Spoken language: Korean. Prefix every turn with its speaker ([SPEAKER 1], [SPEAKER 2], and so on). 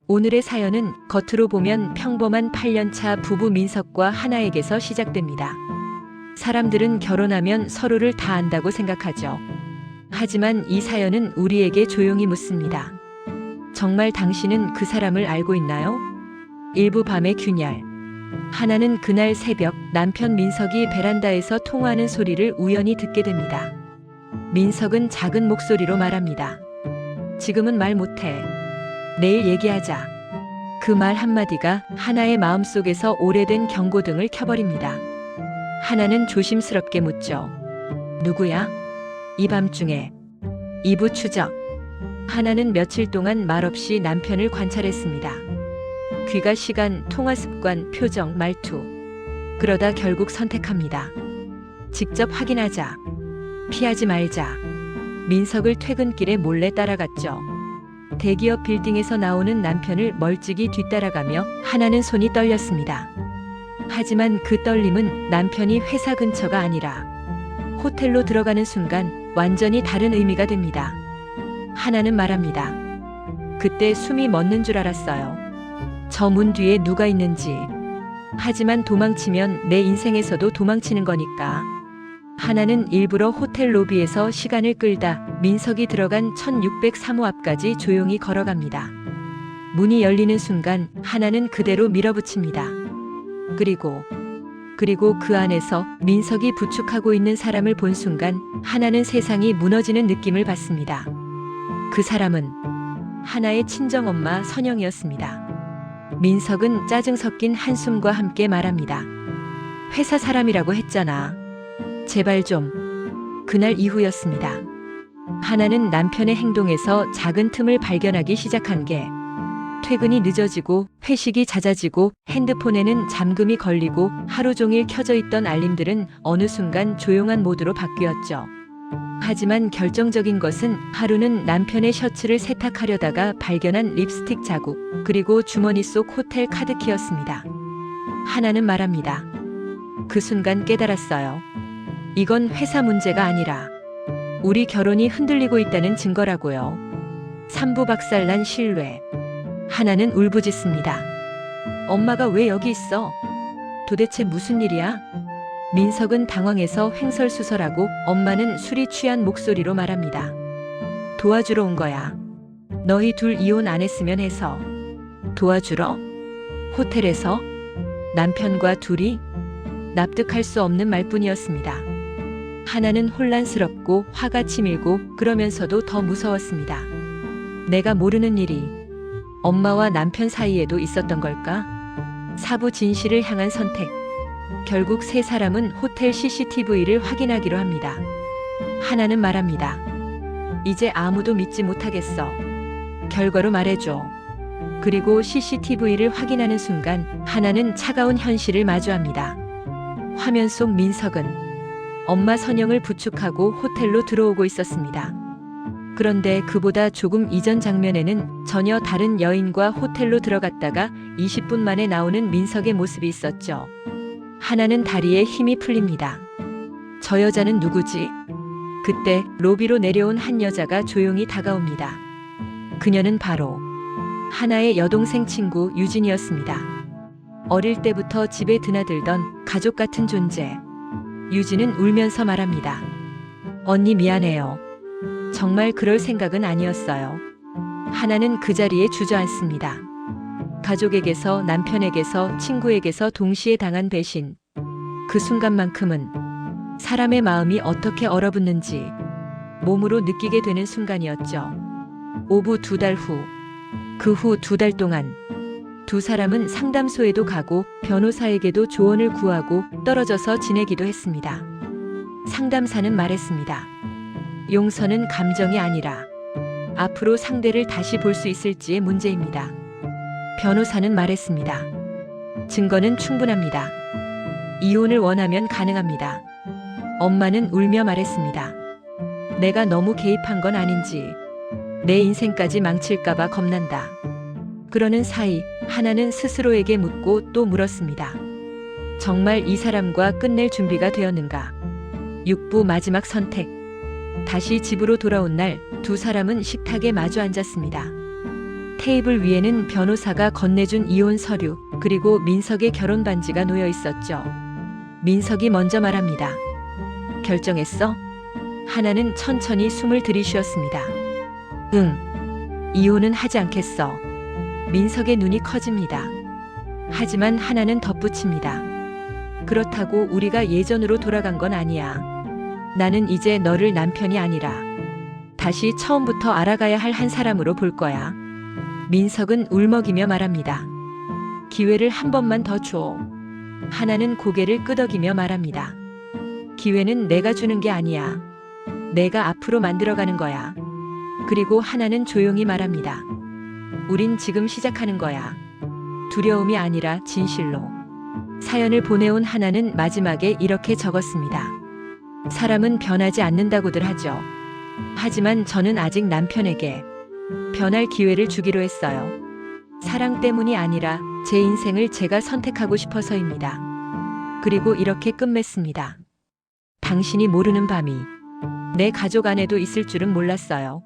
[SPEAKER 1] 오늘의 사연은 겉으로 보면 평범한 8년차 부부 민석과 하나에게서 시작됩니다. 사람들은 결혼하면 서로를 다 안다고 생각하죠. 하지만 이 사연은 우리에게 조용히 묻습니다. 정말 당신은 그 사람을 알고 있나요? 일부 밤의 균열. 하나는 그날 새벽 남편 민석이 베란다에서 통화하는 소리를 우연히 듣게 됩니다. 민석은 작은 목소리로 말합니다. 지금은 말 못해. 내일 얘기하자. 그 말 한마디가 하나의 마음속에서 오래된 경고등을 켜버립니다. 하나는 조심스럽게 묻죠. 누구야? 이 밤중에. 이부 추적. 하나는 며칠 동안 말없이 남편을 관찰했습니다. 귀가 시간, 통화 습관, 표정, 말투. 그러다 결국 선택합니다. 직접 확인하자. 피하지 말자. 민석을 퇴근길에 몰래 따라갔죠. 대기업 빌딩에서 나오는 남편을 멀찍이 뒤따라가며 하나는 손이 떨렸습니다. 하지만 그 떨림은 남편이 회사 근처가 아니라 호텔로 들어가는 순간 완전히 다른 의미가 됩니다. 하나는 말합니다. 그때 숨이 멎는 줄 알았어요. 저 문 뒤에 누가 있는지. 하지만 도망치면 내 인생에서도 도망치는 거니까. 하나는 일부러 호텔 로비에서 시간을 끌다 민석이 들어간 1603호 앞까지 조용히 걸어갑니다. 문이 열리는 순간 하나는 그대로 밀어붙입니다. 그리고 그 안에서 민석이 부축하고 있는 사람을 본 순간 하나는 세상이 무너지는 느낌을 받습니다. 그 사람은 하나의 친정엄마 선영이었습니다. 민석은 짜증 섞인 한숨과 함께 말합니다. 회사 사람이라고 했잖아. 제발 좀. 그날 이후였습니다. 하나는 남편의 행동에서 작은 틈을 발견하기 시작한 게 퇴근이 늦어지고 회식이 잦아지고 핸드폰에는 잠금이 걸리고 하루 종일 켜져 있던 알림들은 어느 순간 조용한 모드로 바뀌었죠. 하지만 결정적인 것은 하루는 남편의 셔츠를 세탁하려다가 발견한 립스틱 자국, 그리고 주머니 속 호텔 카드키였습니다. 하나는 말합니다. 그 순간 깨달았어요. 이건 회사 문제가 아니라 우리 결혼이 흔들리고 있다는 증거라고요. 삼부 박살난 신뢰. 하나는 울부짖습니다. 엄마가 왜 여기 있어? 도대체 무슨 일이야? 민석은 당황해서 횡설수설하고 엄마는 술이 취한 목소리로 말합니다. 도와주러 온 거야. 너희 둘 이혼 안 했으면 해서. 도와주러? 호텔에서? 남편과 둘이? 납득할 수 없는 말뿐이었습니다. 하나는 혼란스럽고 화가 치밀고 그러면서도 더 무서웠습니다. 내가 모르는 일이 엄마와 남편 사이에도 있었던 걸까? 사부 진실을 향한 선택. 결국 세 사람은 호텔 CCTV를 확인하기로 합니다. 하나는 말합니다. 이제 아무도 믿지 못하겠어. 결과로 말해줘. 그리고 CCTV를 확인하는 순간 하나는 차가운 현실을 마주합니다. 화면 속 민석은 엄마 선영을 부축하고 호텔로 들어오고 있었습니다. 그런데 그보다 조금 이전 장면에는 전혀 다른 여인과 호텔로 들어갔다가 20분 만에 나오는 민석의 모습이 있었죠. 하나는 다리에 힘이 풀립니다. 저 여자는 누구지? 그때 로비로 내려온 한 여자가 조용히 다가옵니다. 그녀는 바로 하나의 여동생 친구 유진이었습니다. 어릴 때부터 집에 드나들던 가족 같은 존재. 유진은 울면서 말합니다. 언니 미안해요. 정말 그럴 생각은 아니었어요. 하나는 그 자리에 주저앉습니다. 가족에게서, 남편에게서, 친구에게서 동시에 당한 배신. 그 순간만큼은 사람의 마음이 어떻게 얼어붙는지 몸으로 느끼게 되는 순간이었죠. 오부 2달 후, 그 후 2달 동안 두 사람은 상담소에도 가고 변호사에게도 조언을 구하고 떨어져서 지내기도 했습니다. 상담사는 말했습니다. 용서는 감정이 아니라 앞으로 상대를 다시 볼 수 있을지의 문제입니다. 변호사는 말했습니다. 증거는 충분합니다. 이혼을 원하면 가능합니다. 엄마는 울며 말했습니다. 내가 너무 개입한 건 아닌지, 내 인생까지 망칠까봐 겁난다. 그러는 사이 하나는 스스로에게 묻고 또 물었습니다. 정말 이 사람과 끝낼 준비가 되었는가? 6부 마지막 선택. 다시 집으로 돌아온 날 두 사람은 식탁에 마주 앉았습니다. 테이블 위에는 변호사가 건네준 이혼 서류, 그리고 민석의 결혼 반지가 놓여 있었죠. 민석이 먼저 말합니다. 결정했어? 하나는 천천히 숨을 들이쉬었습니다. 응. 이혼은 하지 않겠어. 민석의 눈이 커집니다. 하지만 하나는 덧붙입니다. 그렇다고 우리가 예전으로 돌아간 건 아니야. 나는 이제 너를 남편이 아니라 다시 처음부터 알아가야 할 한 사람으로 볼 거야. 민석은 울먹이며 말합니다. 기회를 한 번만 더 줘. 하나는 고개를 끄덕이며 말합니다. 기회는 내가 주는 게 아니야. 내가 앞으로 만들어가는 거야. 그리고 하나는 조용히 말합니다. 우린 지금 시작하는 거야. 두려움이 아니라 진실로. 사연을 보내온 하나는 마지막에 이렇게 적었습니다. 사람은 변하지 않는다고들 하죠. 하지만 저는 아직 남편에게 변할 기회를 주기로 했어요. 사랑 때문이 아니라 제 인생을 제가 선택하고 싶어서입니다. 그리고 이렇게 끝맺습니다. 당신이 모르는 밤이 내 가족 안에도 있을 줄은 몰랐어요.